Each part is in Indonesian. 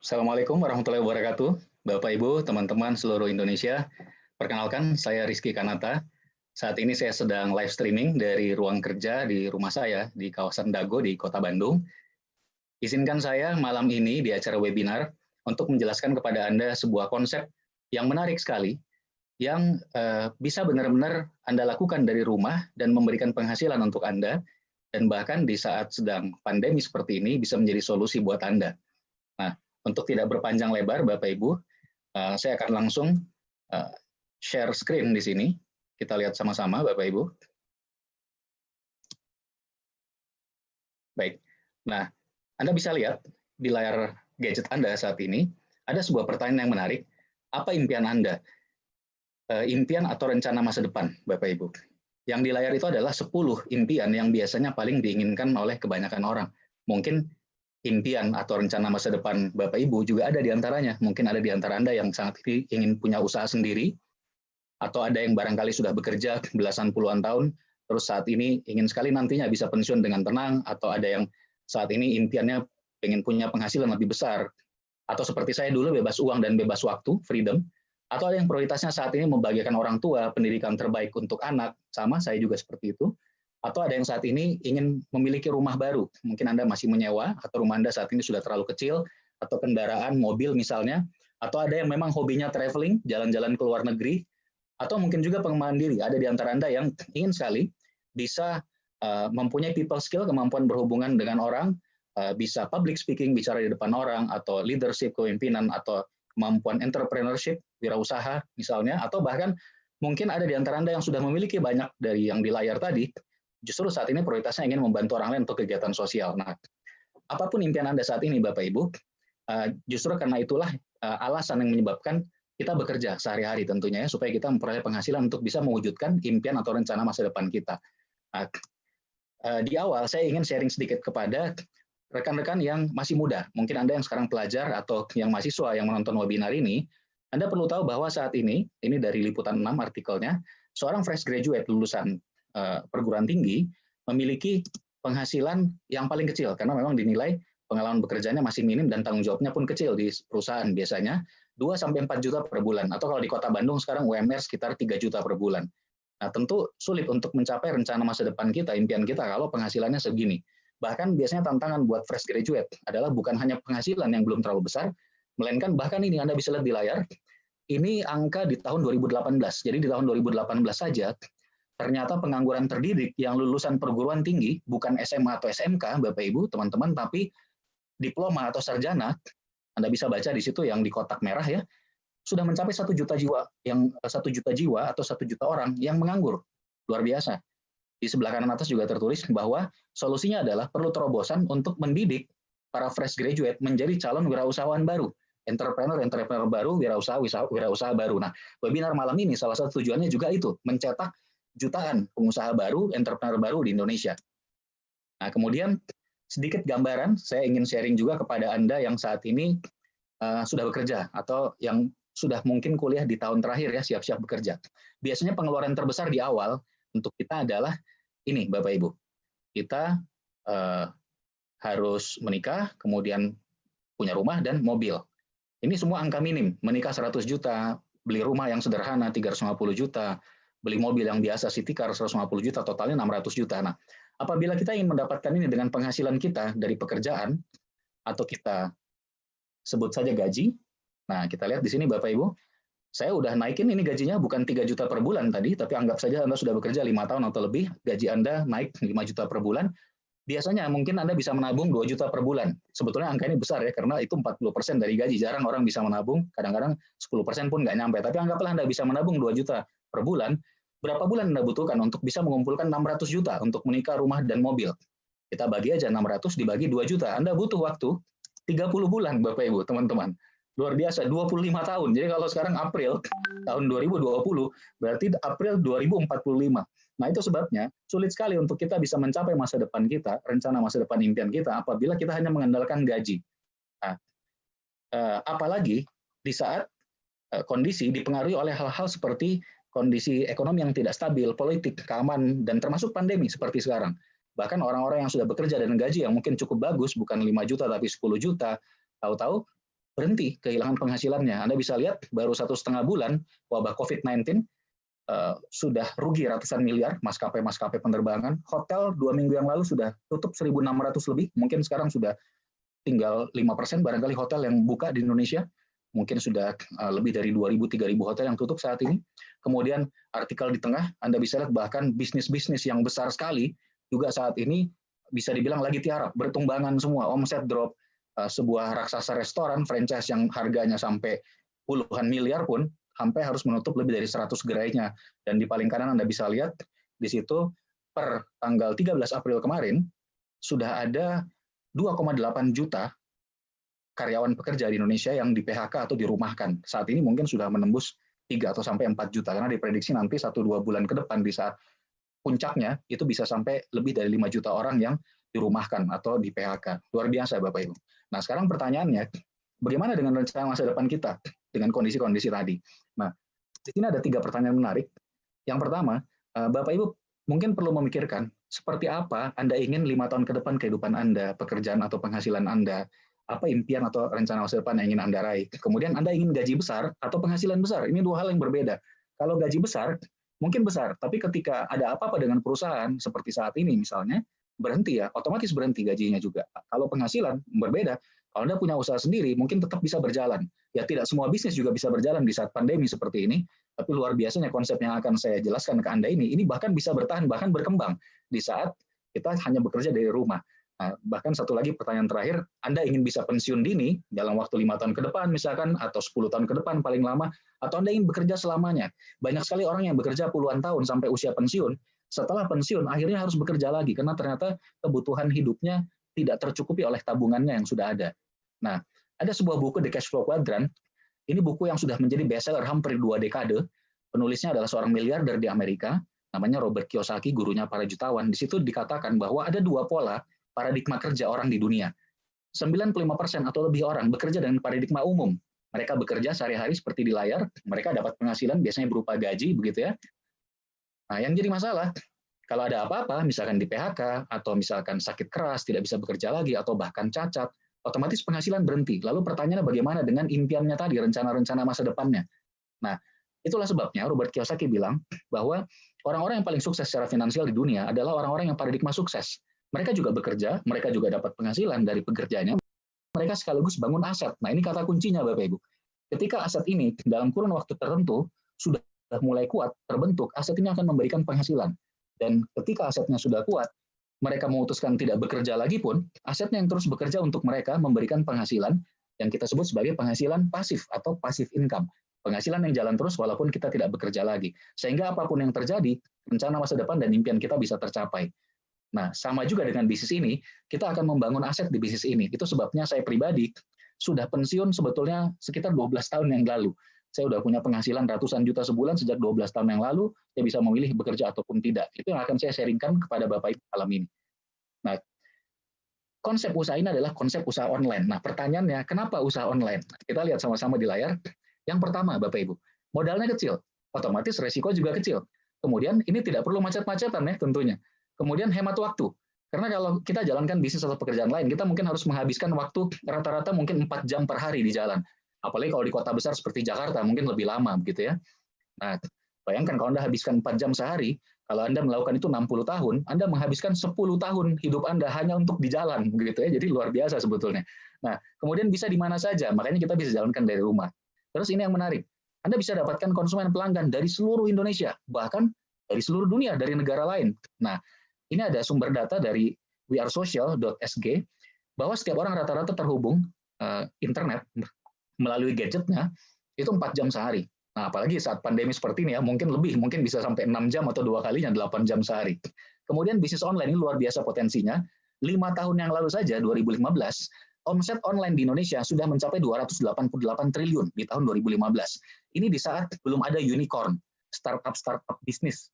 Assalamualaikum warahmatullahi wabarakatuh, Bapak Ibu, teman-teman seluruh Indonesia. Perkenalkan, saya Rizky Kanata. Saat ini saya sedang live streaming dari ruang kerja di rumah saya di kawasan Dago di Kota Bandung. Izinkan saya malam ini di acara webinar untuk menjelaskan kepada Anda sebuah konsep yang menarik sekali, yang bisa benar-benar Anda lakukan dari rumah dan memberikan penghasilan untuk Anda, dan bahkan di saat sedang pandemi seperti ini bisa menjadi solusi buat Anda. Nah, untuk tidak berpanjang lebar, Bapak Ibu, saya akan langsung share screen di sini. Kita lihat sama-sama, Bapak Ibu. Baik. Nah, Anda bisa lihat di layar gadget Anda saat ini, ada sebuah pertanyaan yang menarik. Apa impian Anda? Impian atau rencana masa depan, Bapak Ibu? Yang di layar itu adalah 10 impian yang biasanya paling diinginkan oleh kebanyakan orang. Mungkin impian atau rencana masa depan Bapak Ibu juga ada di antaranya. Mungkin ada di antara Anda yang sangat ingin punya usaha sendiri, atau ada yang barangkali sudah bekerja belasan puluhan tahun, terus saat ini ingin sekali nantinya bisa pensiun dengan tenang, atau ada yang saat ini impiannya ingin punya penghasilan lebih besar, atau seperti saya dulu bebas uang dan bebas waktu, freedom, atau ada yang prioritasnya saat ini membagikan orang tua, pendidikan terbaik untuk anak, sama saya juga seperti itu, atau ada yang saat ini ingin memiliki rumah baru, mungkin Anda masih menyewa, atau rumah Anda saat ini sudah terlalu kecil, atau kendaraan, mobil misalnya, atau ada yang memang hobinya traveling, jalan-jalan ke luar negeri, atau mungkin juga pengembangan diri, ada di antara Anda yang ingin sekali bisa mempunyai people skill, kemampuan berhubungan dengan orang, bisa public speaking, bicara di depan orang, atau leadership, kepemimpinan, atau kemampuan entrepreneurship, wirausaha misalnya, atau bahkan mungkin ada di antara Anda yang sudah memiliki banyak dari yang di layar tadi, justru saat ini prioritasnya ingin membantu orang lain untuk kegiatan sosial. Nah, apapun impian Anda saat ini, Bapak Ibu, justru karena itulah alasan yang menyebabkan kita bekerja sehari-hari tentunya ya, supaya kita memperoleh penghasilan untuk bisa mewujudkan impian atau rencana masa depan kita. Nah, di awal saya ingin sharing sedikit kepada rekan-rekan yang masih muda, mungkin Anda yang sekarang pelajar atau yang mahasiswa yang menonton webinar ini, Anda perlu tahu bahwa saat ini dari Liputan 6 artikelnya, seorang fresh graduate lulusan perguruan tinggi memiliki penghasilan yang paling kecil, karena memang dinilai pengalaman bekerjanya masih minim dan tanggung jawabnya pun kecil di perusahaan, biasanya 2-4 juta per bulan, atau kalau di Kota Bandung sekarang UMR sekitar 3 juta per bulan. Nah, tentu sulit untuk mencapai rencana masa depan kita, impian kita, kalau penghasilannya segini. Bahkan biasanya tantangan buat fresh graduate adalah bukan hanya penghasilan yang belum terlalu besar, melainkan bahkan ini Anda bisa lihat di layar, ini angka di tahun 2018. Jadi di tahun 2018 saja, ternyata pengangguran terdidik yang lulusan perguruan tinggi, bukan SMA atau SMK, Bapak Ibu, teman-teman, tapi diploma atau sarjana, Anda bisa baca di situ yang di kotak merah ya, sudah mencapai 1 juta jiwa, yang 1 juta jiwa atau 1 juta orang yang menganggur. Luar biasa. Di sebelah kanan atas juga tertulis bahwa solusinya adalah perlu terobosan untuk mendidik para fresh graduate menjadi calon wirausahawan baru, entrepreneur baru, wirausaha baru. Nah, webinar malam ini salah satu tujuannya juga itu, mencetak jutaan pengusaha baru, entrepreneur baru di Indonesia. Nah, kemudian sedikit gambaran, saya ingin sharing juga kepada Anda yang saat ini sudah bekerja, atau yang sudah mungkin kuliah di tahun terakhir ya, siap-siap bekerja. Biasanya pengeluaran terbesar di awal untuk kita adalah ini, Bapak Ibu. Kita harus menikah, kemudian punya rumah dan mobil. Ini semua angka minim. Menikah 100 juta, beli rumah yang sederhana 350 juta, beli mobil yang biasa city car 150 juta, totalnya 600 juta. Nah, apabila kita ingin mendapatkan ini dengan penghasilan kita dari pekerjaan, atau kita sebut saja gaji, nah kita lihat di sini Bapak Ibu, saya udah naikin ini gajinya bukan 3 juta per bulan tadi, tapi anggap saja Anda sudah bekerja 5 tahun atau lebih, gaji Anda naik 5 juta per bulan, biasanya mungkin Anda bisa menabung 2 juta per bulan. Sebetulnya angka ini besar ya, karena itu 40% dari gaji, jarang orang bisa menabung, kadang-kadang 10% pun nggak nyampe, tapi anggaplah Anda bisa menabung 2 juta per bulan, berapa bulan Anda butuhkan untuk bisa mengumpulkan 600 juta untuk menikah, rumah, dan mobil? Kita bagi aja 600 dibagi 2 juta, Anda butuh waktu 30 bulan, Bapak Ibu, teman-teman. Luar biasa, 25 tahun. Jadi kalau sekarang April tahun 2020, berarti April 2045. Nah, itu sebabnya sulit sekali untuk kita bisa mencapai masa depan kita, rencana masa depan impian kita, apabila kita hanya mengandalkan gaji. Nah, apalagi di saat kondisi dipengaruhi oleh hal-hal seperti kondisi ekonomi yang tidak stabil, politik, keamanan, dan termasuk pandemi seperti sekarang. Bahkan orang-orang yang sudah bekerja dengan gaji yang mungkin cukup bagus, bukan 5 juta tapi 10 juta, tahu-tahu berhenti kehilangan penghasilannya. Anda bisa lihat baru 1,5 bulan wabah COVID-19 sudah rugi ratusan miliar maskapai-maskapai penerbangan. Hotel 2 minggu yang lalu sudah tutup 1.600 lebih, mungkin sekarang sudah tinggal 5% barangkali hotel yang buka di Indonesia. Mungkin sudah lebih dari 2.000-3.000 hotel yang tutup saat ini. Kemudian artikel di tengah, Anda bisa lihat bahkan bisnis-bisnis yang besar sekali juga saat ini bisa dibilang lagi tiarap, bertumbangan semua, omset drop, sebuah raksasa restoran, franchise yang harganya sampai puluhan miliar pun, sampai harus menutup lebih dari 100 gerainya. Dan di paling kanan Anda bisa lihat, di situ per tanggal 13 April kemarin, sudah ada 2,8 juta karyawan pekerja di Indonesia yang di PHK atau dirumahkan. Saat ini mungkin sudah menembus 3 atau sampai 4 juta, karena diprediksi nanti 1-2 bulan ke depan di saat puncaknya itu bisa sampai lebih dari 5 juta orang yang dirumahkan atau di PHK. Luar biasa Bapak Ibu. Nah sekarang pertanyaannya, bagaimana dengan rencana masa depan kita dengan kondisi-kondisi tadi? Nah, di sini ada 3 pertanyaan menarik. Yang pertama, Bapak Ibu mungkin perlu memikirkan seperti apa Anda ingin 5 tahun ke depan kehidupan Anda, pekerjaan atau penghasilan Anda, apa impian atau rencana masa depan yang ingin Anda raih. Kemudian Anda ingin gaji besar atau penghasilan besar. Ini 2 hal yang berbeda. Kalau gaji besar, mungkin besar, tapi ketika ada apa-apa dengan perusahaan, seperti saat ini misalnya, berhenti ya, otomatis berhenti gajinya juga. Kalau penghasilan, berbeda. Kalau Anda punya usaha sendiri, mungkin tetap bisa berjalan. Ya tidak semua bisnis juga bisa berjalan di saat pandemi seperti ini, tapi luar biasanya konsep yang akan saya jelaskan ke Anda ini bahkan bisa bertahan, bahkan berkembang di saat kita hanya bekerja dari rumah. Nah, bahkan satu lagi pertanyaan terakhir, Anda ingin bisa pensiun dini dalam waktu 5 tahun ke depan misalkan, atau 10 tahun ke depan paling lama, atau Anda ingin bekerja selamanya. Banyak sekali orang yang bekerja puluhan tahun sampai usia pensiun, setelah pensiun akhirnya harus bekerja lagi, karena ternyata kebutuhan hidupnya tidak tercukupi oleh tabungannya yang sudah ada. Nah, ada sebuah buku The Cash Flow Quadrant, ini buku yang sudah menjadi bestseller hampir 2 dekade, penulisnya adalah seorang miliarder di Amerika, namanya Robert Kiyosaki, gurunya para jutawan. Di situ dikatakan bahwa ada 2 pola paradigma kerja orang di dunia. 95% atau lebih orang bekerja dengan paradigma umum. Mereka bekerja sehari-hari seperti di layar, mereka dapat penghasilan biasanya berupa gaji, begitu ya. Nah, yang jadi masalah, kalau ada apa-apa, misalkan di PHK, atau misalkan sakit keras, tidak bisa bekerja lagi, atau bahkan cacat, otomatis penghasilan berhenti. Lalu pertanyaannya bagaimana dengan impiannya tadi, rencana-rencana masa depannya. Nah, itulah sebabnya Robert Kiyosaki bilang bahwa orang-orang yang paling sukses secara finansial di dunia adalah orang-orang yang paradigma sukses. Mereka juga bekerja, mereka juga dapat penghasilan dari pekerjaannya, mereka sekaligus bangun aset. Nah, ini kata kuncinya Bapak Ibu. Ketika aset ini dalam kurun waktu tertentu sudah mulai kuat, terbentuk, aset ini akan memberikan penghasilan. Dan ketika asetnya sudah kuat, mereka memutuskan tidak bekerja lagi pun, asetnya yang terus bekerja untuk mereka memberikan penghasilan yang kita sebut sebagai penghasilan pasif atau passive income. Penghasilan yang jalan terus walaupun kita tidak bekerja lagi. Sehingga apapun yang terjadi, rencana masa depan dan impian kita bisa tercapai. Nah, sama juga dengan bisnis ini, kita akan membangun aset di bisnis ini. Itu sebabnya saya pribadi sudah pensiun sebetulnya sekitar 12 tahun yang lalu. Saya sudah punya penghasilan ratusan juta sebulan sejak 12 tahun yang lalu, saya bisa memilih bekerja ataupun tidak. Itu yang akan saya sharingkan kepada Bapak Ibu malam ini. Nah, konsep usaha ini adalah konsep usaha online. Nah, pertanyaannya, kenapa usaha online? Kita lihat sama-sama di layar. Yang pertama, Bapak Ibu, modalnya kecil, otomatis resiko juga kecil. Kemudian ini tidak perlu macet-macetan ya tentunya. Kemudian hemat waktu. Karena kalau kita jalankan bisnis atau pekerjaan lain, kita mungkin harus menghabiskan waktu rata-rata mungkin 4 jam per hari di jalan. Apalagi kalau di kota besar seperti Jakarta, mungkin lebih lama begitu ya. Nah, bayangkan kalau Anda habiskan 4 jam sehari, kalau Anda melakukan itu 60 tahun, Anda menghabiskan 10 tahun hidup Anda hanya untuk di jalan begitu ya. Jadi luar biasa sebetulnya. Nah, kemudian bisa di mana saja, makanya kita bisa jalankan dari rumah. Terus ini yang menarik. Anda bisa dapatkan konsumen pelanggan dari seluruh Indonesia, bahkan dari seluruh dunia, dari negara lain. Nah, ini ada sumber data dari wearesocial.sg bahwa setiap orang rata-rata terhubung internet melalui gadgetnya itu 4 jam sehari. Nah, apalagi saat pandemi seperti ini ya, mungkin lebih, mungkin bisa sampai 6 jam atau 2 kalinya 8 jam sehari. Kemudian bisnis online ini luar biasa potensinya. 5 tahun yang lalu saja, 2015, omset online di Indonesia sudah mencapai 288 triliun di tahun 2015. Ini di saat belum ada unicorn, startup bisnis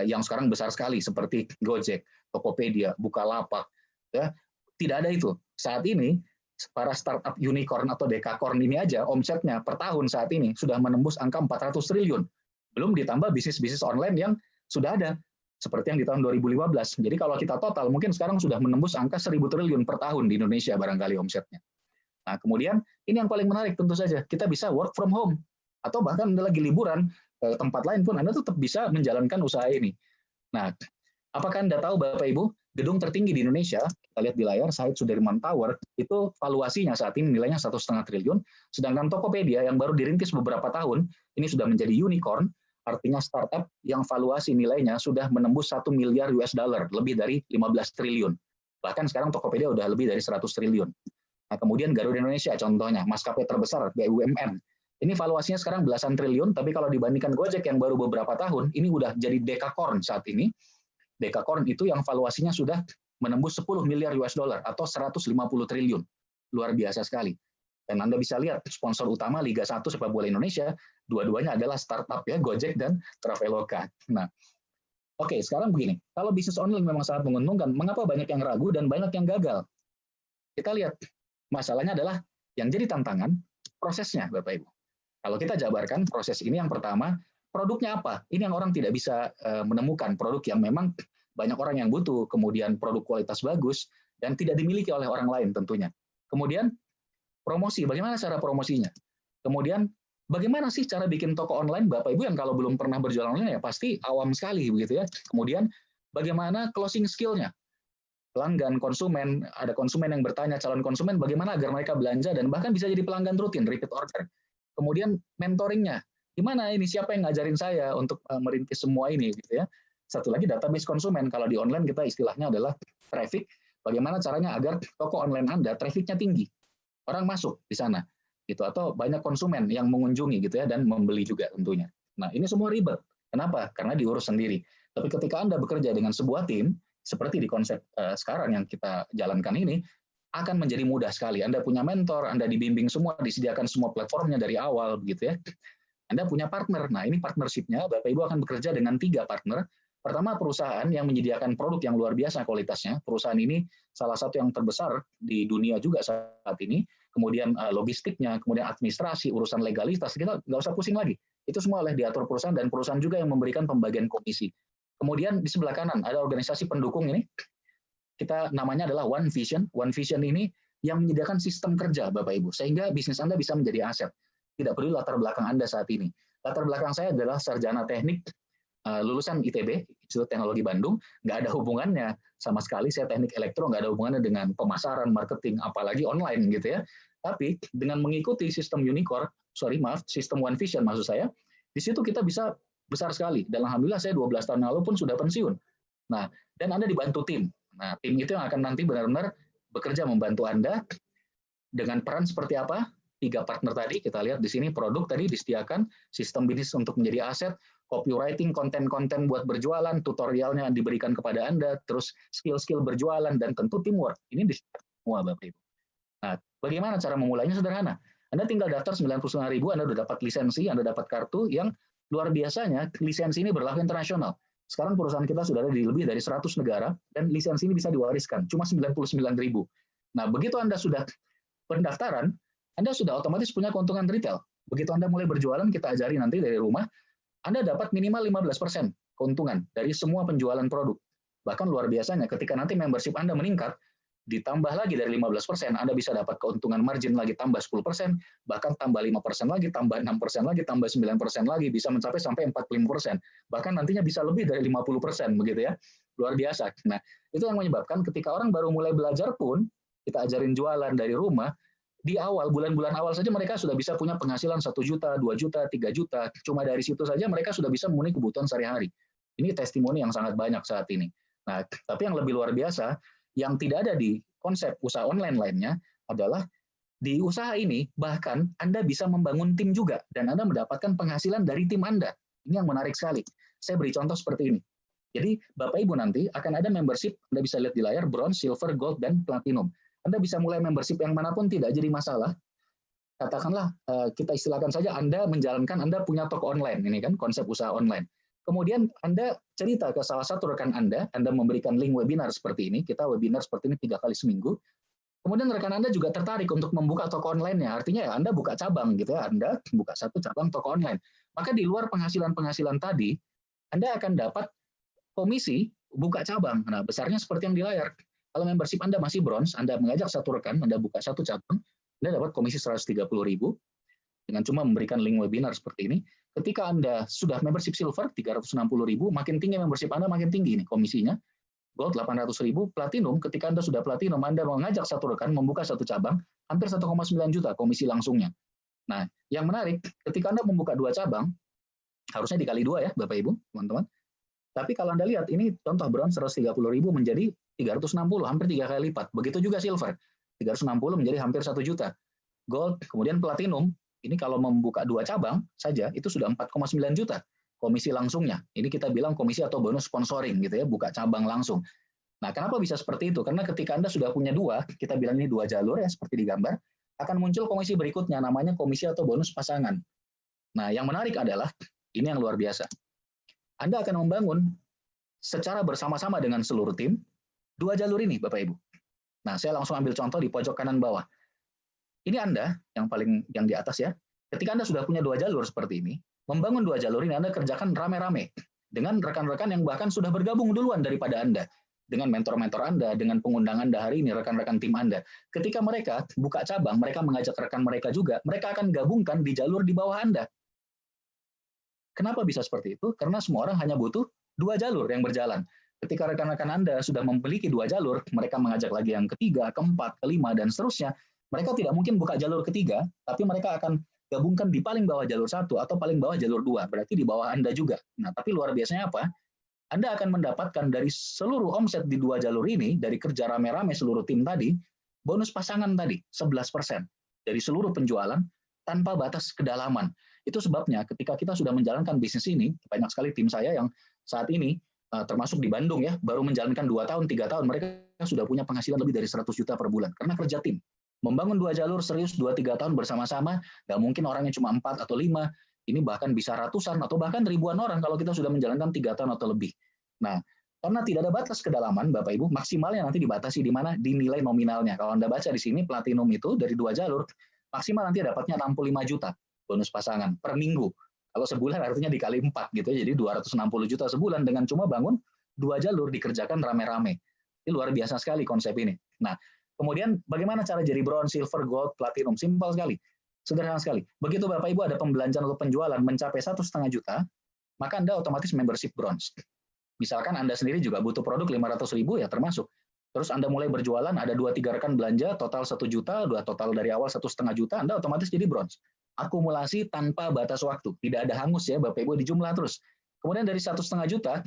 yang sekarang besar sekali seperti Gojek, Tokopedia, Bukalapak, ya tidak ada itu. Saat ini para startup unicorn atau dekakorn ini aja omsetnya per tahun saat ini sudah menembus angka 400 triliun. Belum ditambah bisnis-bisnis online yang sudah ada seperti yang di tahun 2015. Jadi kalau kita total mungkin sekarang sudah menembus angka 1.000 triliun per tahun di Indonesia barangkali omsetnya. Nah, kemudian ini yang paling menarik tentu saja, kita bisa work from home. Atau bahkan Anda lagi liburan, ke tempat lain pun Anda tetap bisa menjalankan usaha ini. Nah, apakah Anda tahu Bapak Ibu, gedung tertinggi di Indonesia, kita lihat di layar, Said Sudirman Tower, itu valuasinya saat ini nilainya 1,5 triliun, sedangkan Tokopedia yang baru dirintis beberapa tahun, ini sudah menjadi unicorn, artinya startup yang valuasi nilainya sudah menembus 1 miliar US dollar, lebih dari 15 triliun. Bahkan sekarang Tokopedia udah lebih dari 100 triliun. Nah, kemudian Garuda Indonesia contohnya, maskapai terbesar BUMN. Ini valuasinya sekarang belasan triliun, tapi kalau dibandingkan Gojek yang baru beberapa tahun, ini udah jadi dekakorn saat ini. Dekakorn itu yang valuasinya sudah menembus 10 miliar US dollar atau 150 triliun. Luar biasa sekali. Dan Anda bisa lihat sponsor utama Liga 1 sepak bola Indonesia, dua-duanya adalah startup ya, Gojek dan Traveloka. Nah, oke, sekarang begini. Kalau bisnis online memang sangat menguntungkan, mengapa banyak yang ragu dan banyak yang gagal? Kita lihat, masalahnya adalah yang jadi tantangan prosesnya, Bapak Ibu. Kalau kita jabarkan proses ini, yang pertama, produknya apa? Ini yang orang tidak bisa menemukan produk yang memang banyak orang yang butuh, kemudian produk kualitas bagus, dan tidak dimiliki oleh orang lain tentunya. Kemudian, promosi, bagaimana cara promosinya? Kemudian, bagaimana sih cara bikin toko online? Bapak Ibu yang kalau belum pernah berjualan online ya pasti awam sekali begitu ya. Kemudian, bagaimana closing skill-nya? Pelanggan, konsumen, ada konsumen yang bertanya, calon konsumen, bagaimana agar mereka belanja dan bahkan bisa jadi pelanggan rutin, repeat order. Kemudian mentoringnya, gimana ini, siapa yang ngajarin saya untuk merintis semua ini, gitu ya. Satu lagi database konsumen, kalau di online kita istilahnya adalah traffic, bagaimana caranya agar toko online Anda trafficnya tinggi, orang masuk di sana, gitu, atau banyak konsumen yang mengunjungi gitu ya dan membeli juga tentunya. Nah ini semua ribet, kenapa? Karena diurus sendiri. Tapi ketika Anda bekerja dengan sebuah tim, seperti di konsep sekarang yang kita jalankan ini, akan menjadi mudah sekali. Anda punya mentor, Anda dibimbing semua, disediakan semua platformnya dari awal, begitu ya. Anda punya partner. Nah, ini partnership-nya, Bapak Ibu akan bekerja dengan 3 partner. Pertama, perusahaan yang menyediakan produk yang luar biasa kualitasnya. Perusahaan ini salah satu yang terbesar di dunia juga saat ini. Kemudian logistiknya, kemudian administrasi, urusan legalitas, kita nggak usah pusing lagi. Itu semua oleh diatur perusahaan, dan perusahaan juga yang memberikan pembagian komisi. Kemudian di sebelah kanan ada organisasi pendukung ini, kita namanya adalah One Vision. One Vision ini yang menyediakan sistem kerja, Bapak Ibu, sehingga bisnis Anda bisa menjadi aset. Tidak perlu latar belakang Anda saat ini. Latar belakang saya adalah sarjana teknik, lulusan ITB, Institut Teknologi Bandung, nggak ada hubungannya sama sekali. Saya teknik elektro, nggak ada hubungannya dengan pemasaran, marketing, apalagi online gitu ya. Tapi dengan mengikuti sistem sistem One Vision maksud saya, di situ kita bisa besar sekali. Dan alhamdulillah saya 12 tahun lalu pun sudah pensiun. Nah, dan Anda dibantu tim. Nah, tim itu yang akan nanti benar-benar bekerja membantu Anda dengan peran seperti apa? 3 partner tadi, kita lihat di sini produk tadi disediakan, sistem bisnis untuk menjadi aset, copywriting, konten-konten buat berjualan, tutorialnya diberikan kepada Anda, terus skill-skill berjualan, dan tentu teamwork. Ini disediakan semua, Bapak Ibu. Nah, bagaimana cara memulainya? Sederhana. Anda tinggal daftar 99.000, Anda sudah dapat lisensi, Anda dapat kartu yang luar biasanya, lisensi ini berlaku internasional. Sekarang perusahaan kita sudah ada di lebih dari 100 negara, dan lisensi ini bisa diwariskan, cuma 99.000. Nah, begitu Anda sudah pendaftaran, Anda sudah otomatis punya keuntungan retail. Begitu Anda mulai berjualan, kita ajari nanti dari rumah, Anda dapat minimal 15% keuntungan dari semua penjualan produk. Bahkan luar biasanya, ketika nanti membership Anda meningkat, ditambah lagi dari 15%, Anda bisa dapat keuntungan margin lagi tambah 10%, bahkan tambah 5% lagi, tambah 6% lagi, tambah 9% lagi, bisa mencapai sampai 45%. Bahkan nantinya bisa lebih dari 50%, begitu ya. Luar biasa. Nah, itu yang menyebabkan ketika orang baru mulai belajar pun, kita ajarin jualan dari rumah, di awal, bulan-bulan awal saja mereka sudah bisa punya penghasilan 1 juta, 2 juta, 3 juta. Cuma dari situ saja mereka sudah bisa memenuhi kebutuhan sehari-hari. Ini testimoni yang sangat banyak saat ini. Nah, tapi yang lebih luar biasa, yang tidak ada di konsep usaha online lainnya adalah di usaha ini bahkan Anda bisa membangun tim juga dan Anda mendapatkan penghasilan dari tim Anda. Ini yang menarik sekali. Saya beri contoh seperti ini. Jadi Bapak Ibu nanti akan ada membership, Anda bisa lihat di layar, bronze, silver, gold, dan platinum. Anda bisa mulai membership yang manapun tidak jadi masalah. Katakanlah kita istilahkan saja Anda menjalankan, Anda punya toko online, ini kan konsep usaha online. Kemudian Anda cerita ke salah satu rekan Anda memberikan link webinar seperti ini, kita webinar seperti ini 3 kali seminggu. Kemudian rekan Anda juga tertarik untuk membuka toko online-nya, artinya ya Anda buka cabang gitu ya, Anda buka 1 cabang toko online. Maka di luar penghasilan-penghasilan tadi, Anda akan dapat komisi buka cabang. Nah, besarnya seperti yang di layar. Kalau membership Anda masih bronze, Anda mengajak 1 rekan, Anda buka 1 cabang, Anda dapat komisi 130.000 dengan cuma memberikan link webinar seperti ini. Ketika Anda sudah membership silver 360.000, makin tinggi membership Anda, makin tinggi nih komisinya. Gold 800.000, platinum, ketika Anda sudah platinum, Anda mengajak satu rekan membuka satu cabang, hampir 1,9 juta komisi langsungnya. Nah, yang menarik, ketika Anda membuka 2 cabang, harusnya dikali 2 ya, Bapak Ibu, teman-teman. Tapi kalau Anda lihat, ini contoh bronze 130.000 menjadi 360, hampir 3 kali lipat. Begitu juga silver, 360 menjadi hampir 1 juta. Gold, kemudian platinum, ini kalau membuka 2 cabang saja, itu sudah 4,9 juta. Komisi langsungnya. Ini kita bilang komisi atau bonus sponsoring gitu ya, buka cabang langsung. Nah, kenapa bisa seperti itu? Karena ketika Anda sudah punya 2, kita bilang ini 2 jalur ya seperti di gambar, akan muncul komisi berikutnya namanya komisi atau bonus pasangan. Nah, yang menarik adalah ini yang luar biasa. Anda akan membangun secara bersama-sama dengan seluruh tim 2 jalur ini, Bapak Ibu. Nah, saya langsung ambil contoh di pojok kanan bawah. Ini Anda yang di atas ya. Ketika Anda sudah punya 2 jalur seperti ini, membangun 2 jalur ini Anda kerjakan rame-rame dengan rekan-rekan yang bahkan sudah bergabung duluan daripada Anda, dengan mentor-mentor Anda, dengan pengundang Anda hari ini, rekan-rekan tim Anda. Ketika mereka buka cabang, mereka mengajak rekan mereka juga, mereka akan gabungkan di jalur di bawah Anda. Kenapa bisa seperti itu? Karena semua orang hanya butuh 2 jalur yang berjalan. Ketika rekan-rekan Anda sudah memiliki 2 jalur, mereka mengajak lagi yang ketiga, keempat, kelima, dan seterusnya. Mereka tidak mungkin buka jalur ketiga, tapi mereka akan gabungkan di paling bawah jalur 1 atau paling bawah jalur 2, berarti di bawah Anda juga. Nah, tapi luar biasanya apa? Anda akan mendapatkan dari seluruh omset di 2 jalur ini, dari kerja rame-rame seluruh tim tadi, bonus pasangan tadi, 11% dari seluruh penjualan tanpa batas kedalaman. Itu sebabnya ketika kita sudah menjalankan bisnis ini, banyak sekali tim saya yang saat ini, termasuk di Bandung ya, baru menjalankan 2 tahun, 3 tahun, mereka sudah punya penghasilan lebih dari 100 juta per bulan, karena kerja tim. Membangun 2 jalur serius 2-3 tahun bersama-sama, nggak mungkin orangnya cuma 4 atau 5, ini bahkan bisa ratusan atau bahkan ribuan orang kalau kita sudah menjalankan 3 tahun atau lebih. Nah, karena tidak ada batas kedalaman, Bapak Ibu, maksimalnya nanti dibatasi di mana? Di nilai nominalnya. Kalau Anda baca di sini, platinum itu dari 2 jalur, maksimal nanti dapatnya 65 juta bonus pasangan per minggu. Kalau sebulan artinya dikali 4 gitu ya, jadi 260 juta sebulan dengan cuma bangun 2 jalur dikerjakan rame-rame. Ini luar biasa sekali konsep ini. Nah, kemudian bagaimana cara jadi bronze, silver, gold, platinum? Simpel sekali, sederhana sekali. Begitu Bapak Ibu ada pembelanjaan atau penjualan mencapai 1,5 juta, maka Anda otomatis membership bronze. Misalkan Anda sendiri juga butuh produk 500.000 ya termasuk. Terus Anda mulai berjualan, ada 2-3 rekan belanja, total 1 juta, total dari awal 1,5 juta, Anda otomatis jadi bronze. Akumulasi tanpa batas waktu, tidak ada hangus ya Bapak Ibu, di jumlah terus. Kemudian dari 1,5 juta,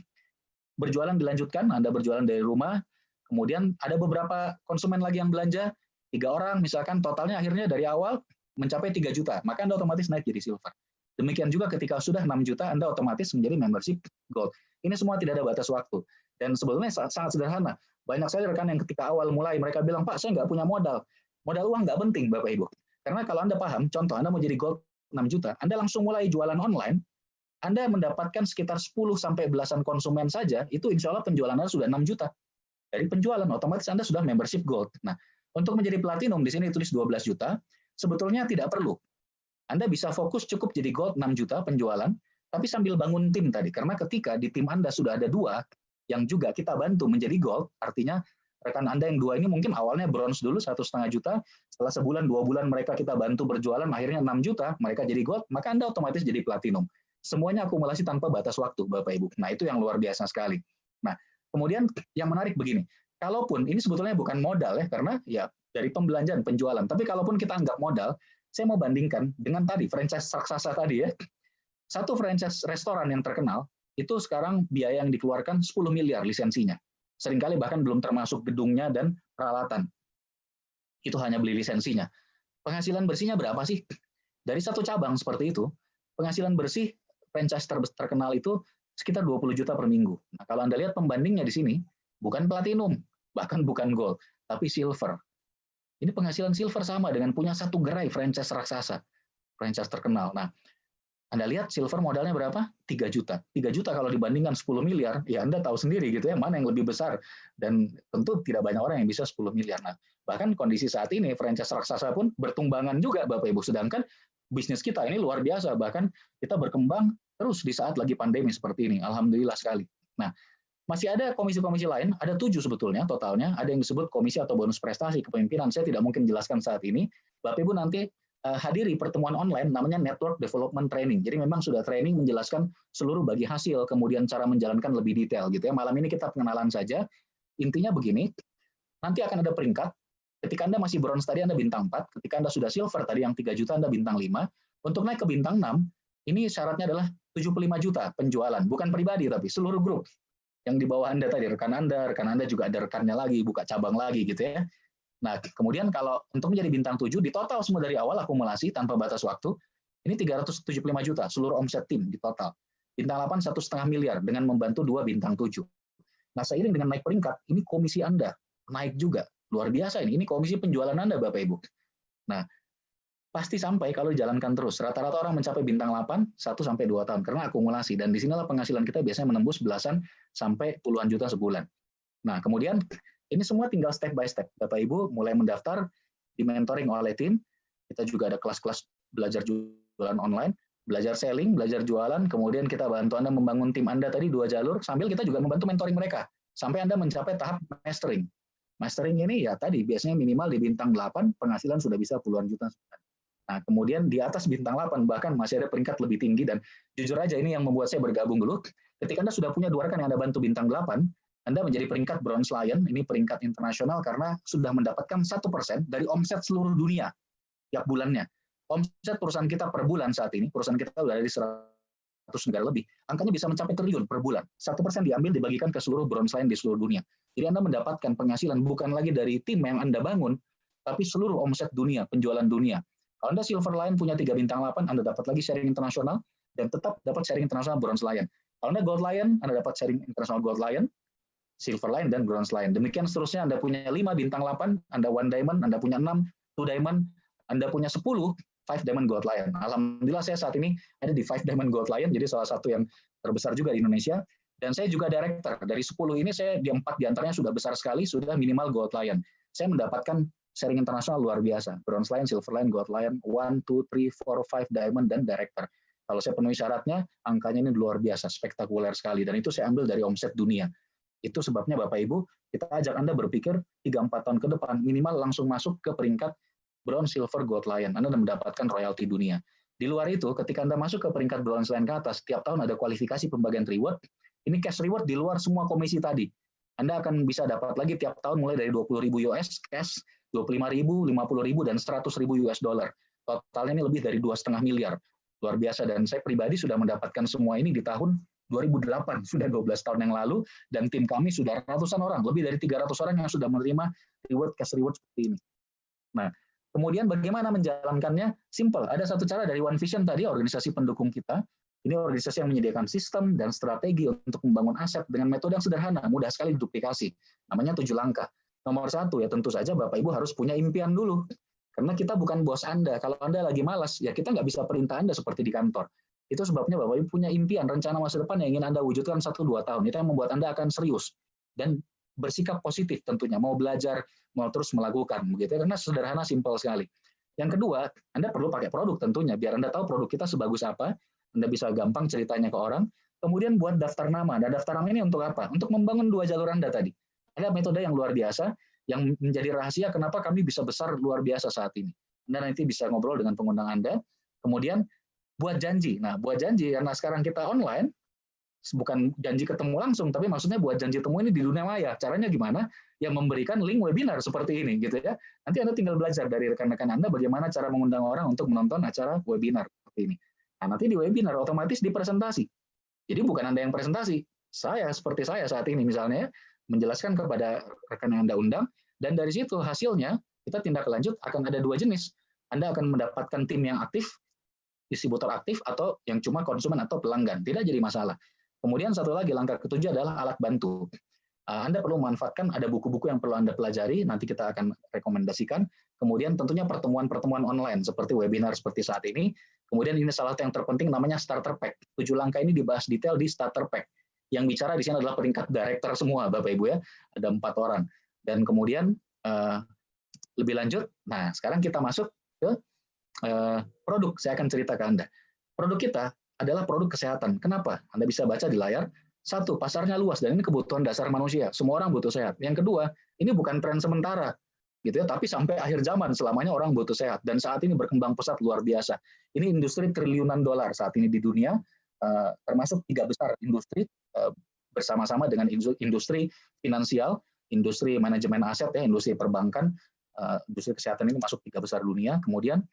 berjualan dilanjutkan, Anda berjualan dari rumah, kemudian ada beberapa konsumen lagi yang belanja, 3 orang misalkan totalnya akhirnya dari awal mencapai 3 juta, maka Anda otomatis naik jadi silver. Demikian juga ketika sudah 6 juta, Anda otomatis menjadi membership gold. Ini semua tidak ada batas waktu. Dan sebetulnya sangat sederhana. Banyak sekali rekan yang ketika awal mulai, mereka bilang, Pak, saya nggak punya modal. Modal uang nggak penting, Bapak Ibu. Karena kalau Anda paham, contoh Anda mau jadi gold 6 juta, Anda langsung mulai jualan online, Anda mendapatkan sekitar 10 sampai belasan konsumen saja, itu insya Allah penjualan Anda sudah 6 juta. Dari penjualan, otomatis Anda sudah membership gold. Nah, untuk menjadi platinum, di sini tulis 12 juta, sebetulnya tidak perlu. Anda bisa fokus cukup jadi gold 6 juta penjualan, tapi sambil bangun tim tadi. Karena ketika di tim Anda sudah ada 2, yang juga kita bantu menjadi gold, artinya rekan Anda yang 2 ini mungkin awalnya bronze dulu 1,5 juta, setelah sebulan, 2 bulan mereka kita bantu berjualan, akhirnya 6 juta, mereka jadi gold, maka Anda otomatis jadi platinum. Semuanya akumulasi tanpa batas waktu, Bapak Ibu. Nah, itu yang luar biasa sekali. Nah, kemudian yang menarik begini, kalaupun ini sebetulnya bukan modal ya, karena ya dari pembelanjaan, penjualan, tapi kalaupun kita anggap modal, saya mau bandingkan dengan tadi, franchise raksasa tadi ya, satu franchise restoran yang terkenal, itu sekarang biaya yang dikeluarkan 10 miliar lisensinya. Seringkali bahkan belum termasuk gedungnya dan peralatan. Itu hanya beli lisensinya. Penghasilan bersihnya berapa sih? Dari satu cabang seperti itu, penghasilan bersih franchise terkenal itu sekitar 20 juta per minggu. Nah, kalau Anda lihat pembandingnya di sini, bukan platinum, bahkan bukan gold, tapi silver. Ini penghasilan silver sama dengan punya satu gerai franchise raksasa, franchise terkenal. Nah, Anda lihat silver modalnya berapa? 3 juta. 3 juta kalau dibandingkan 10 miliar, ya Anda tahu sendiri gitu ya, mana yang lebih besar. Dan tentu tidak banyak orang yang bisa 10 miliar. Nah, bahkan kondisi saat ini, franchise raksasa pun bertumbangan juga, Bapak Ibu. Sedangkan bisnis kita ini luar biasa, bahkan kita berkembang terus di saat lagi pandemi seperti ini. Alhamdulillah sekali. Nah, masih ada komisi-komisi lain, ada 7 sebetulnya totalnya, ada yang disebut komisi atau bonus prestasi kepemimpinan, saya tidak mungkin jelaskan saat ini. Bapak Ibu nanti hadiri pertemuan online namanya Network Development Training. Jadi memang sudah training menjelaskan seluruh bagi hasil, kemudian cara menjalankan lebih detail gitu ya. Malam ini kita pengenalan saja. Intinya begini, nanti akan ada peringkat. Ketika Anda masih bronze tadi Anda bintang 4, ketika Anda sudah silver tadi yang 3 juta Anda bintang 5. Untuk naik ke bintang 6, ini syaratnya adalah 75 juta penjualan, bukan pribadi tapi seluruh grup. Yang di bawah Anda tadi, rekan Anda juga ada rekannya lagi, buka cabang lagi gitu ya. Nah, kemudian kalau untuk menjadi bintang 7, di total semua dari awal akumulasi tanpa batas waktu, ini 375 juta seluruh omset tim di total. Bintang 8 1,5 miliar dengan membantu 2 bintang 7. Nah, seiring dengan naik peringkat, ini komisi Anda naik juga. Luar biasa ini komisi penjualan Anda Bapak Ibu. Nah, pasti sampai kalau dijalankan terus. Rata-rata orang mencapai bintang 8, 1-2 tahun karena akumulasi. Dan di sinilah penghasilan kita biasanya menembus belasan sampai puluhan juta sebulan. Nah, kemudian ini semua tinggal step by step. Bapak Ibu mulai mendaftar, di mentoring oleh tim. Kita juga ada kelas-kelas belajar jualan online, belajar selling, belajar jualan, kemudian kita bantu Anda membangun tim Anda tadi 2 jalur, sambil kita juga membantu mentoring mereka, sampai Anda mencapai tahap mastering. Mastering ini ya tadi, biasanya minimal di bintang 8, penghasilan sudah bisa puluhan juta. Nah, kemudian di atas bintang 8, bahkan masih ada peringkat lebih tinggi, dan jujur aja ini yang membuat saya bergabung dulu, ketika Anda sudah punya 2 rekan yang Anda bantu bintang 8, Anda menjadi peringkat Bronze Lion, ini peringkat internasional karena sudah mendapatkan 1% dari omset seluruh dunia tiap bulannya. Omset perusahaan kita per bulan saat ini, perusahaan kita sudah ada di 100 negara lebih, angkanya bisa mencapai triliun per bulan. 1% diambil dibagikan ke seluruh Bronze Lion di seluruh dunia. Jadi Anda mendapatkan penghasilan bukan lagi dari tim yang Anda bangun, tapi seluruh omset dunia, penjualan dunia. Kalau Anda Silver Lion punya 3 bintang 8, Anda dapat lagi sharing internasional, dan tetap dapat sharing internasional Bronze Lion. Kalau Anda Gold Lion, Anda dapat sharing internasional Gold Lion, Silver Lion, dan Bronze Lion. Demikian seterusnya, Anda punya 5 bintang 8, Anda 1 Diamond, Anda punya 6, 2 Diamond, Anda punya 10, 5 Diamond Gold Lion. Alhamdulillah saya saat ini ada di 5 Diamond Gold Lion, jadi salah satu yang terbesar juga di Indonesia. Dan saya juga director. Dari 10 ini, saya di 4 diantaranya sudah besar sekali, sudah minimal Gold Lion. Saya mendapatkan sharing internasional luar biasa. Bronze Lion, Silver Lion, Gold Lion, 1, 2, 3, 4, 5 Diamond, dan director. Kalau saya penuhi syaratnya, angkanya ini luar biasa, spektakuler sekali. Dan itu saya ambil dari omset dunia. Itu sebabnya Bapak Ibu, kita ajak Anda berpikir 3-4 tahun ke depan, minimal langsung masuk ke peringkat Bronze, Silver, Gold Lion. Anda mendapatkan royalti dunia. Di luar itu, ketika Anda masuk ke peringkat Bronze Lion ke atas, setiap tahun ada kualifikasi pembagian reward. Ini cash reward di luar semua komisi tadi. Anda akan bisa dapat lagi tiap tahun mulai dari 20.000 US cash, 25.000, 50.000, dan 100.000 US dollar. Totalnya ini lebih dari 2,5 miliar. Luar biasa. Dan saya pribadi sudah mendapatkan semua ini di tahun 2008, sudah 12 tahun yang lalu, dan tim kami sudah ratusan orang, lebih dari 300 orang yang sudah menerima cash reward seperti ini. Nah, kemudian bagaimana menjalankannya? Simple. Ada satu cara dari One Vision tadi, organisasi pendukung kita. Ini organisasi yang menyediakan sistem dan strategi untuk membangun aset dengan metode yang sederhana, mudah sekali diduplikasi. Namanya 7 langkah. Nomor 1, ya tentu saja Bapak Ibu harus punya impian dulu. Karena kita bukan bos Anda. Kalau Anda lagi malas, ya kita nggak bisa perintah Anda seperti di kantor. Itu sebabnya Bapak Ibu punya impian, rencana masa depan yang ingin Anda wujudkan 1-2 tahun. Itu yang membuat Anda akan serius dan bersikap positif tentunya, mau belajar, mau terus melakukan, begitu ya, karena sederhana, simpel sekali. Yang kedua, Anda perlu pakai produk tentunya, biar Anda tahu produk kita sebagus apa, Anda bisa gampang ceritanya ke orang. Kemudian buat daftar nama. Nah, daftar nama ini untuk apa? Untuk membangun 2 jalur Anda tadi. Ada metode yang luar biasa, yang menjadi rahasia kenapa kami bisa besar luar biasa saat ini. Anda nanti bisa ngobrol dengan pengundang Anda. Kemudian buat janji. Nah, buat janji karena sekarang kita online, bukan janji ketemu langsung, tapi maksudnya buat janji temu ini di dunia maya. Caranya gimana? Yang memberikan link webinar seperti ini, gitu ya. Nanti Anda tinggal belajar dari rekan-rekan Anda bagaimana cara mengundang orang untuk menonton acara webinar seperti ini. Nah, nanti di webinar otomatis dipresentasi. Jadi bukan Anda yang presentasi. Saya, seperti saya saat ini misalnya, menjelaskan kepada rekan yang Anda undang, dan dari situ hasilnya, kita tindak lanjut akan ada 2 jenis. Anda akan mendapatkan tim yang aktif, distributor aktif, atau yang cuma konsumen atau pelanggan. Tidak jadi masalah. Kemudian satu lagi, langkah ke-7 adalah alat bantu. Anda perlu memanfaatkan, ada buku-buku yang perlu Anda pelajari, nanti kita akan rekomendasikan. Kemudian tentunya pertemuan-pertemuan online, seperti webinar seperti saat ini. Kemudian ini salah satu yang terpenting namanya Starter Pack. 7 langkah ini dibahas detail di Starter Pack. Yang bicara di sini adalah peringkat director semua, Bapak Ibu ya. Ada 4 orang. Dan kemudian lebih lanjut, nah sekarang kita masuk ke produk. Saya akan cerita ke Anda. Produk kita adalah produk kesehatan. Kenapa? Anda bisa baca di layar. 1, pasarnya luas, dan ini kebutuhan dasar manusia. Semua orang butuh sehat. Yang kedua, ini bukan tren sementara. gitu ya, tapi sampai akhir zaman selamanya orang butuh sehat, dan saat ini berkembang pesat luar biasa. Ini industri triliunan dolar saat ini di dunia, termasuk 3 besar industri bersama-sama dengan industri finansial, industri manajemen aset ya, industri perbankan, industri kesehatan ini masuk 3 besar dunia. Kemudian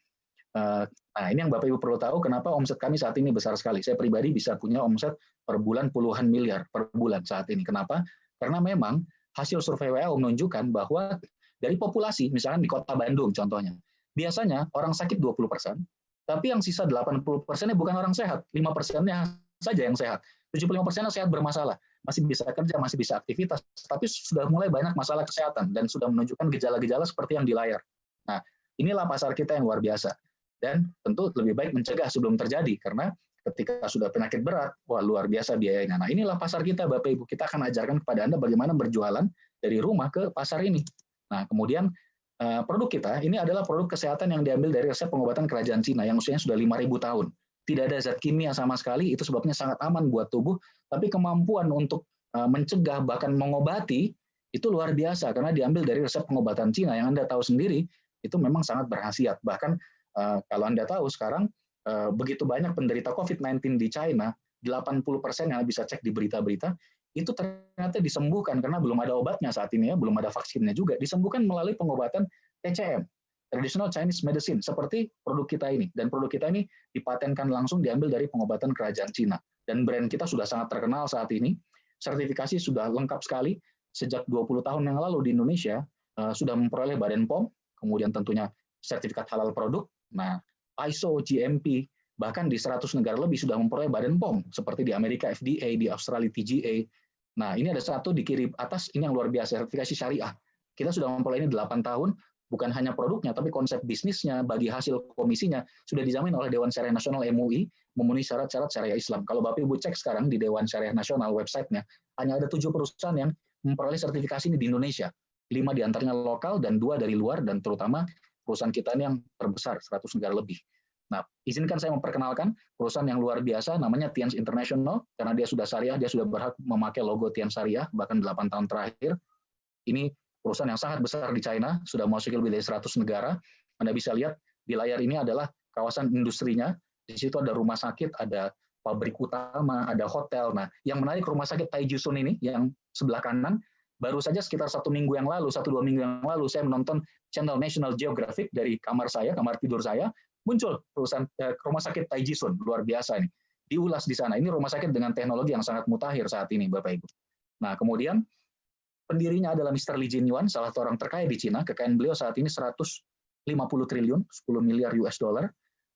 nah ini yang Bapak Ibu perlu tahu, kenapa omset kami saat ini besar sekali. Saya pribadi bisa punya omset per bulan puluhan miliar per bulan saat ini. Kenapa? Karena memang hasil survei WHO menunjukkan bahwa dari populasi, misalkan di kota Bandung contohnya, biasanya orang sakit 20%, tapi yang sisa 80%-nya bukan orang sehat, 5%-nya saja yang sehat. 75%-nya sehat bermasalah, masih bisa kerja, masih bisa aktivitas, tapi sudah mulai banyak masalah kesehatan dan sudah menunjukkan gejala-gejala seperti yang di layar. Nah, inilah pasar kita yang luar biasa. Dan tentu lebih baik mencegah sebelum terjadi, karena ketika sudah penyakit berat, wah luar biasa biayanya. Nah, inilah pasar kita, Bapak Ibu. Kita akan ajarkan kepada Anda bagaimana berjualan dari rumah ke pasar ini. Nah, kemudian produk kita ini adalah produk kesehatan yang diambil dari resep pengobatan kerajaan Cina yang usianya sudah 5.000 tahun. Tidak ada zat kimia sama sekali, itu sebabnya sangat aman buat tubuh, tapi kemampuan untuk mencegah bahkan mengobati itu luar biasa karena diambil dari resep pengobatan Cina yang Anda tahu sendiri, itu memang sangat berkhasiat. Bahkan kalau Anda tahu sekarang begitu banyak penderita COVID-19 di China, 80% yang bisa cek di berita-berita, itu ternyata disembuhkan karena belum ada obatnya saat ini ya, belum ada vaksinnya juga, disembuhkan melalui pengobatan TCM, Traditional Chinese Medicine, seperti produk kita ini. Dan produk kita ini dipatenkan langsung diambil dari pengobatan kerajaan Cina. Dan brand kita sudah sangat terkenal saat ini, sertifikasi sudah lengkap sekali, sejak 20 tahun yang lalu di Indonesia, sudah memperoleh Badan POM, kemudian tentunya sertifikat halal produk, nah ISO, GMP, bahkan di 100 negara lebih sudah memperoleh Badan POM, seperti di Amerika FDA, di Australia TGA. Nah, ini ada satu di kiri atas, ini yang luar biasa, sertifikasi syariah. Kita sudah memperoleh ini 8 tahun, bukan hanya produknya, tapi konsep bisnisnya, bagi hasil komisinya, sudah dijamin oleh Dewan Syariah Nasional MUI, memenuhi syarat-syarat syariah Islam. Kalau Bapak Ibu cek sekarang di Dewan Syariah Nasional website-nya, hanya ada 7 perusahaan yang memperoleh sertifikasi ini di Indonesia. 5 diantaranya lokal dan 2 dari luar, dan terutama perusahaan kita ini yang terbesar, 100 negara lebih. Nah, izinkan saya memperkenalkan perusahaan yang luar biasa, namanya Tians International, karena dia sudah syariah, dia sudah berhak memakai logo Tians Syariah, bahkan 8 tahun terakhir. Ini perusahaan yang sangat besar di China, sudah memasuki lebih dari 100 negara. Anda bisa lihat di layar ini adalah kawasan industrinya, di situ ada rumah sakit, ada pabrik utama, ada hotel. Nah, yang menarik rumah sakit Taijisun ini, yang sebelah kanan, baru saja sekitar 1 minggu yang lalu, 1-2 minggu yang lalu, saya menonton channel National Geographic dari kamar saya, kamar tidur saya, muncul perusahaan rumah sakit Taijisun, luar biasa ini. Diulas di sana. Ini rumah sakit dengan teknologi yang sangat mutakhir saat ini, Bapak Ibu. Nah, kemudian pendirinya adalah Mr. Li Jingyuan, salah satu orang terkaya di Cina. Kekayaan beliau saat ini 150 triliun, 10 miliar US dollar.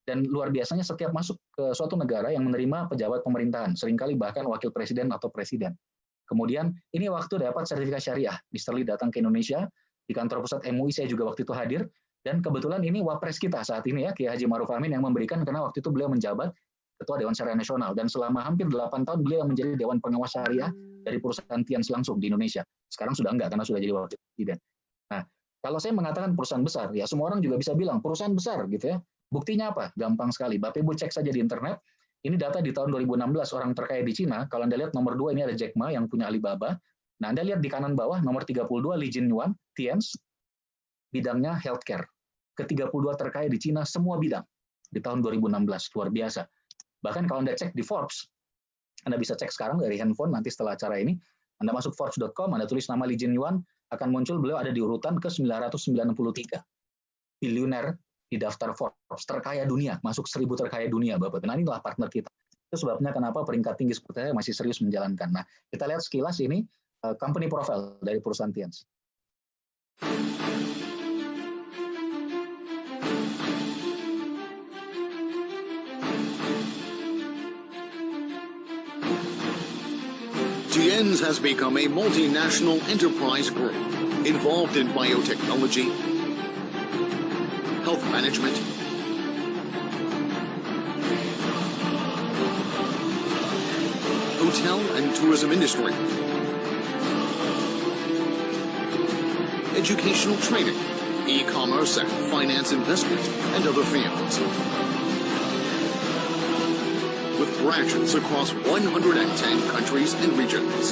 Dan luar biasanya setiap masuk ke suatu negara yang menerima pejabat pemerintahan, seringkali bahkan wakil presiden atau presiden. Kemudian ini waktu dapat sertifikat syariah. Mr. Li datang ke Indonesia, di kantor pusat MUI saya juga waktu itu hadir. Dan kebetulan ini wapres kita saat ini ya, Kiai Haji Ma'ruf Amin yang memberikan, karena waktu itu beliau menjabat Ketua Dewan Syariah Nasional. Dan selama hampir 8 tahun beliau menjadi Dewan Pengawas Syariah dari perusahaan Tians langsung di Indonesia. Sekarang sudah enggak, karena sudah jadi wakil presiden. Nah, kalau saya mengatakan perusahaan besar, ya semua orang juga bisa bilang perusahaan besar gitu ya. Buktinya apa? Gampang sekali. Bapak Ibu cek saja di internet. Ini data di tahun 2016 orang terkaya di Cina. Kalau Anda lihat nomor 2 ini ada Jack Ma yang punya Alibaba. Nah, Anda lihat di kanan bawah nomor 32 Li Jingyuan, Tians, bidangnya healthcare. Ke-32 terkaya di Cina semua bidang di tahun 2016, luar biasa. Bahkan kalau Anda cek di Forbes, Anda bisa cek sekarang dari handphone nanti setelah acara ini, Anda masuk forbes.com, Anda tulis nama Li Jingyuan, akan muncul beliau ada di urutan ke-993 biliuner di daftar Forbes terkaya dunia, masuk 1000 terkaya dunia, Bapak. Nah, inilah partner kita. Itu sebabnya kenapa peringkat tinggi seperti saya masih serius menjalankan. Nah, kita lihat sekilas ini company profile dari perusahaan Tians. Tians has become a multinational enterprise group involved in biotechnology, health management, hotel and tourism industry, educational training, e-commerce and finance investment, and other fields. With branches across 110 countries and regions.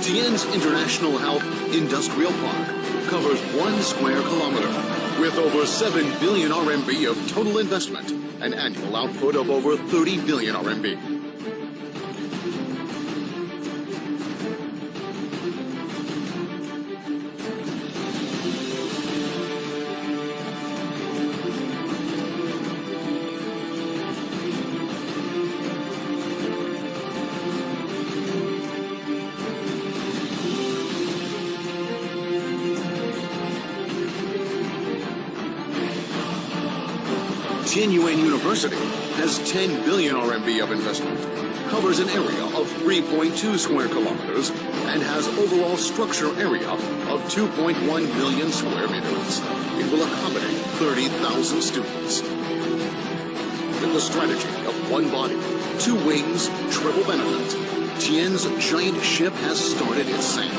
Tian's International Health Industrial Park covers 1 square kilometer with over 7 billion RMB of total investment and annual output of over 30 billion RMB. Tianyuan University has 10 billion RMB of investment, covers an area of 3.2 square kilometers, and has overall structure area of 2.1 million square meters. It will accommodate 30,000 students. With the strategy of 1 body, 2 wings, triple benefit, Tian's giant ship has started its sail.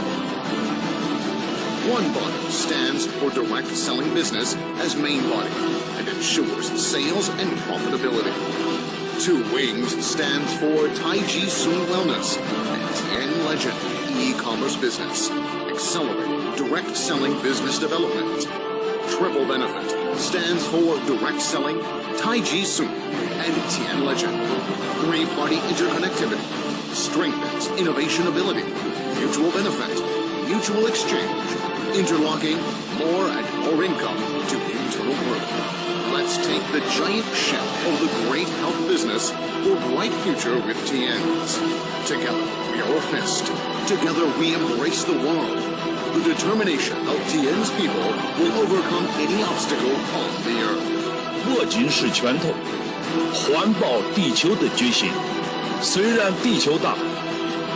1 body stands for direct selling business as main body and ensures sales and profitability. 2 wings stands for Taiji Sun Wellness and Tian Legend e-commerce business, accelerate direct selling business development. Triple benefit stands for direct selling, Taiji Sun and Tian Legend. 3-party interconnectivity strengthens innovation ability, mutual benefit, mutual exchange, interlocking more and more income to internal growth. Let's take the giant ship of the great health business for bright future with Tian's. Together we are a fist. Together we embrace the world. The determination of Tian's people will overcome any obstacle on the earth. 握紧是拳头，环抱地球的决心。虽然地球大，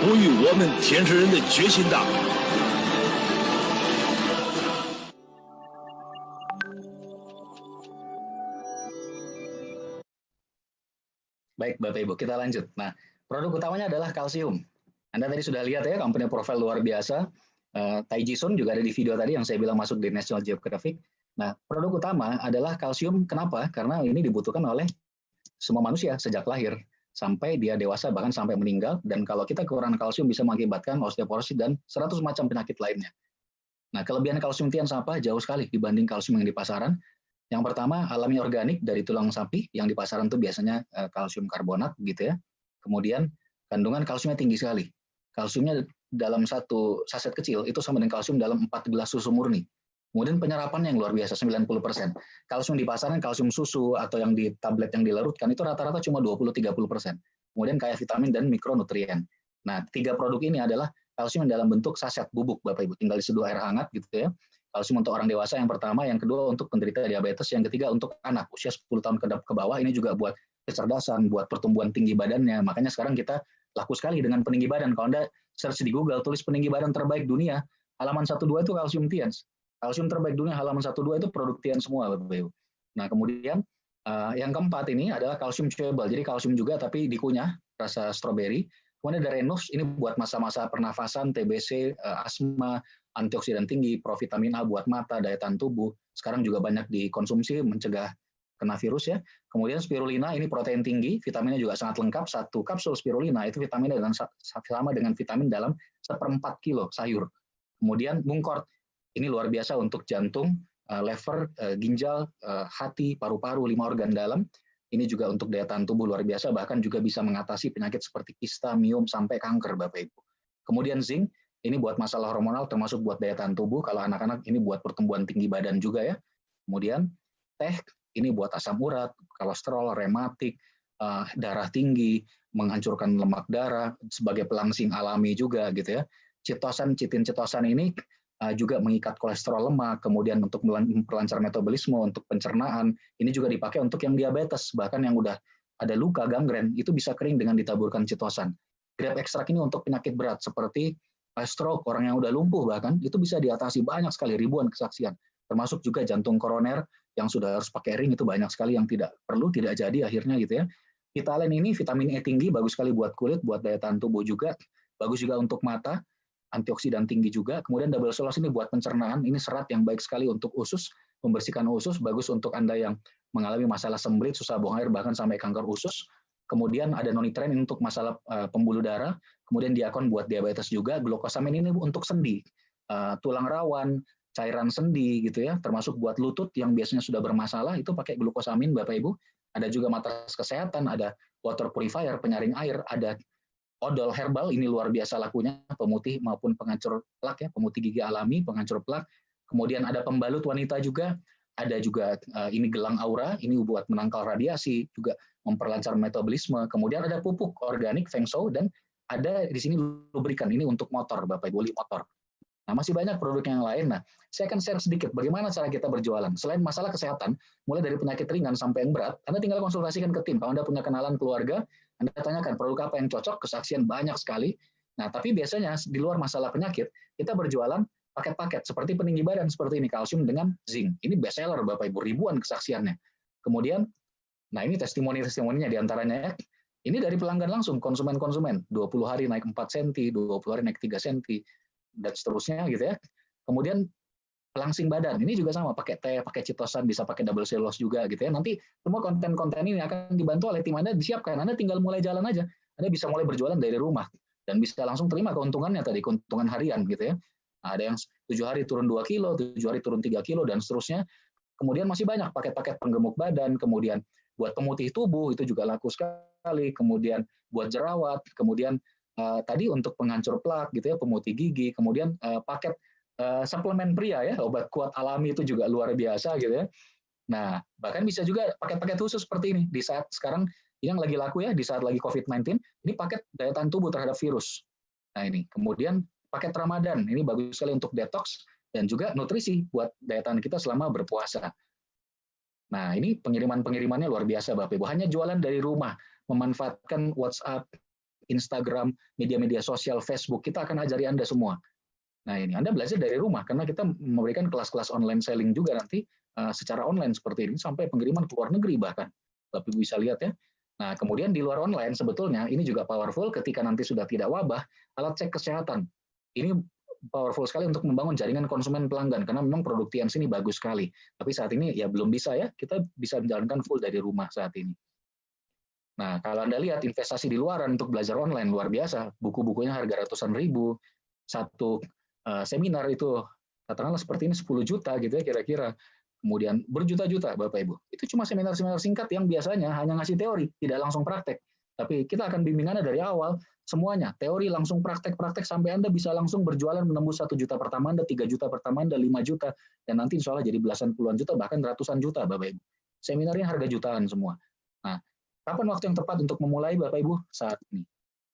不与我们天生人的决心大。Baik, Bapak Ibu, kita lanjut. Nah, produk utamanya adalah kalsium. Anda tadi sudah lihat ya, company profile luar biasa. Taiji Sun juga ada di video tadi yang saya bilang masuk di National Geographic. Nah, produk utama adalah kalsium. Kenapa? Karena ini dibutuhkan oleh semua manusia sejak lahir sampai dia dewasa, bahkan sampai meninggal. Dan kalau kita kekurangan kalsium bisa mengakibatkan osteoporosis dan 100 macam penyakit lainnya. Nah, kelebihan kalsium Tian apa? Jauh sekali dibanding kalsium yang di pasaran. Yang pertama, alami organik dari tulang sapi, yang di pasaran itu biasanya kalsium karbonat gitu ya. Kemudian kandungan kalsiumnya tinggi sekali. Kalsiumnya dalam satu saset kecil itu sama dengan kalsium dalam 4 gelas susu murni. Kemudian penyerapan yang luar biasa 90%. Kalsium di pasaran, kalsium susu atau yang di tablet yang dilarutkan itu rata-rata cuma 20-30%. Kemudian kayak vitamin dan mikronutrien. Nah, 3 produk ini adalah kalsium dalam bentuk saset bubuk, Bapak Ibu. Tinggal diseduh air hangat gitu ya. Kalsium untuk orang dewasa yang pertama, yang kedua untuk penderita diabetes, yang ketiga untuk anak usia 10 tahun ke bawah. Ini juga buat kecerdasan, buat pertumbuhan tinggi badannya. Makanya sekarang kita laku sekali dengan peninggi badan. Kalau Anda search di Google, tulis peninggi badan terbaik dunia, halaman 1-2 itu kalsium Tians. Kalsium terbaik dunia halaman 1-2 itu produk Tian semua, Bapak Ibu. Nah, kemudian yang keempat ini adalah kalsium chewable. Jadi kalsium juga tapi dikunyah, rasa stroberi. Kemudian ada Renus, ini buat masa-masa pernafasan, TBC, asma, antioksidan tinggi, provitamin A buat mata, daya tahan tubuh. Sekarang juga banyak dikonsumsi mencegah kena virus ya. Kemudian spirulina, ini protein tinggi, vitaminnya juga sangat lengkap. 1 kapsul spirulina itu vitaminnya sama dengan vitamin dalam 1/4 kilo sayur. Kemudian mungkort, ini luar biasa untuk jantung, lever, ginjal, hati, paru-paru, 5 organ dalam. Ini juga untuk daya tahan tubuh luar biasa, bahkan juga bisa mengatasi penyakit seperti kista, miom, sampai kanker, Bapak Ibu. Kemudian zinc, ini buat masalah hormonal, termasuk buat daya tahan tubuh. Kalau anak-anak ini buat pertumbuhan tinggi badan juga ya. Kemudian teh, ini buat asam urat, kolesterol, rematik, darah tinggi, menghancurkan lemak darah, sebagai pelangsing alami juga gitu ya. Citosan, citin citosan ini juga mengikat kolesterol lemak, kemudian untuk memperlancar metabolisme, untuk pencernaan, ini juga dipakai untuk yang diabetes, bahkan yang udah ada luka gangren, itu bisa kering dengan ditaburkan citosan. Grape ekstrak ini untuk penyakit berat, seperti stroke, orang yang udah lumpuh bahkan, itu bisa diatasi banyak sekali, ribuan kesaksian, termasuk juga jantung koroner, yang sudah harus pakai ring, itu banyak sekali yang tidak perlu, tidak jadi akhirnya gitu ya. Vitalen ini vitamin E tinggi, bagus sekali buat kulit, buat daya tahan tubuh juga, bagus juga untuk mata, antioksidan tinggi juga. Kemudian double cellulose ini buat pencernaan, ini serat yang baik sekali untuk usus, membersihkan usus, bagus untuk Anda yang mengalami masalah sembelit, susah buang air, bahkan sampai kanker usus. kemudian ada nonitren untuk masalah pembuluh darah, kemudian diakon buat diabetes juga, glukosamin ini untuk sendi, tulang rawan, cairan sendi gitu ya, termasuk buat lutut yang biasanya sudah bermasalah itu pakai glukosamin Bapak Ibu. Ada juga matras kesehatan, ada water purifier penyaring air, ada odol herbal ini luar biasa lakunya, pemutih maupun penghancur plak ya, pemutih gigi alami, penghancur plak. Kemudian ada pembalut wanita juga, ada juga ini gelang aura, ini buat menangkal radiasi, juga memperlancar metabolisme. Kemudian ada pupuk organik Feng Shou dan ada di sini lubrikan ini untuk motor Bapak Ibu, oli motor. Nah, masih banyak produk yang lain. Nah, saya akan share sedikit bagaimana cara kita berjualan. Selain masalah kesehatan, mulai dari penyakit ringan sampai yang berat, Anda tinggal konsultasikan ke tim. Kalau Anda punya kenalan keluarga, Anda tanyakan produk apa yang cocok, kesaksian banyak sekali. Nah, tapi biasanya di luar masalah penyakit, kita berjualan paket-paket seperti peninggi badan seperti ini, kalsium dengan zinc. Ini best seller Bapak Ibu, ribuan kesaksiannya. Kemudian, nah ini testimoni-testimoninya diantaranya ya. Ini dari pelanggan langsung, konsumen-konsumen. 20 hari naik 4 cm, 20 hari naik 3 cm, dan seterusnya gitu ya. Kemudian pelangsing badan, ini juga sama, pakai teh, pakai citosan, bisa pakai double cellulose juga gitu ya. Nanti semua konten-konten ini akan dibantu oleh tim Anda, disiapkan. Anda tinggal mulai jalan aja. Anda bisa mulai berjualan dari rumah dan bisa langsung terima keuntungannya tadi, keuntungan harian gitu ya. Nah, ada yang 7 hari turun 2 kilo, 7 hari turun 3 kilo, dan seterusnya. Kemudian masih banyak paket-paket penggemuk badan, kemudian buat pemutih tubuh, itu juga laku sekali, kemudian buat jerawat, kemudian tadi untuk penghancur plak gitu ya, pemutih gigi, kemudian paket suplemen pria ya, obat kuat alami itu juga luar biasa gitu ya. Nah, bahkan bisa juga paket-paket khusus seperti ini di saat sekarang yang lagi laku ya, di saat lagi COVID-19, ini paket daya tahan tubuh terhadap virus. Nah, ini kemudian paket Ramadan, ini bagus sekali untuk detox dan juga nutrisi buat daya tahan kita selama berpuasa. Nah, ini pengiriman-pengirimannya luar biasa Bapak Ibu. Hanya jualan dari rumah, memanfaatkan WhatsApp, Instagram, media-media sosial, Facebook, kita akan ajari Anda semua. Nah, ini Anda belajar dari rumah, karena kita memberikan kelas-kelas online selling juga nanti secara online seperti ini, sampai pengiriman ke luar negeri bahkan. Bapak Ibu bisa lihat ya. Nah, kemudian di luar online sebetulnya ini juga powerful ketika nanti sudah tidak wabah, alat cek kesehatan. Ini powerful sekali untuk membangun jaringan konsumen pelanggan, karena memang produk TMC ini bagus sekali. Tapi saat ini ya belum bisa ya, kita bisa menjalankan full dari rumah saat ini. Nah, kalau Anda lihat investasi di luaran untuk belajar online luar biasa, buku-bukunya harga ratusan ribu, satu seminar itu katakanlah seperti ini 10 juta gitu ya kira-kira. Kemudian berjuta-juta Bapak Ibu. Itu cuma seminar-seminar singkat yang biasanya hanya ngasih teori, tidak langsung praktek. Tapi kita akan bimbingannya dari awal, semuanya, teori langsung praktek-praktek sampai Anda bisa langsung berjualan menembus 1 juta pertama Anda, 3 juta pertama Anda, 5 juta, dan nanti insya Allah jadi belasan puluhan juta, bahkan ratusan juta Bapak Ibu. Seminarnya harga jutaan semua. Nah, kapan waktu yang tepat untuk memulai Bapak Ibu? Saat ini.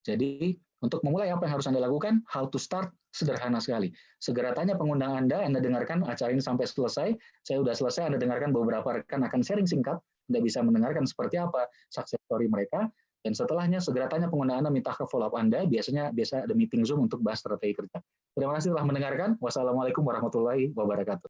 Jadi, untuk memulai apa yang harus Anda lakukan? How to start, sederhana sekali. Segera tanya pengundang Anda dengarkan acara ini sampai selesai. Saya sudah selesai, Anda dengarkan beberapa rekan akan sharing singkat. Anda bisa mendengarkan seperti apa success story mereka. Dan setelahnya, segera tanya pengundang Anda, minta ke follow up Anda. Biasa ada meeting Zoom untuk bahas strategi kerja. Terima kasih telah mendengarkan. Wassalamualaikum warahmatullahi wabarakatuh.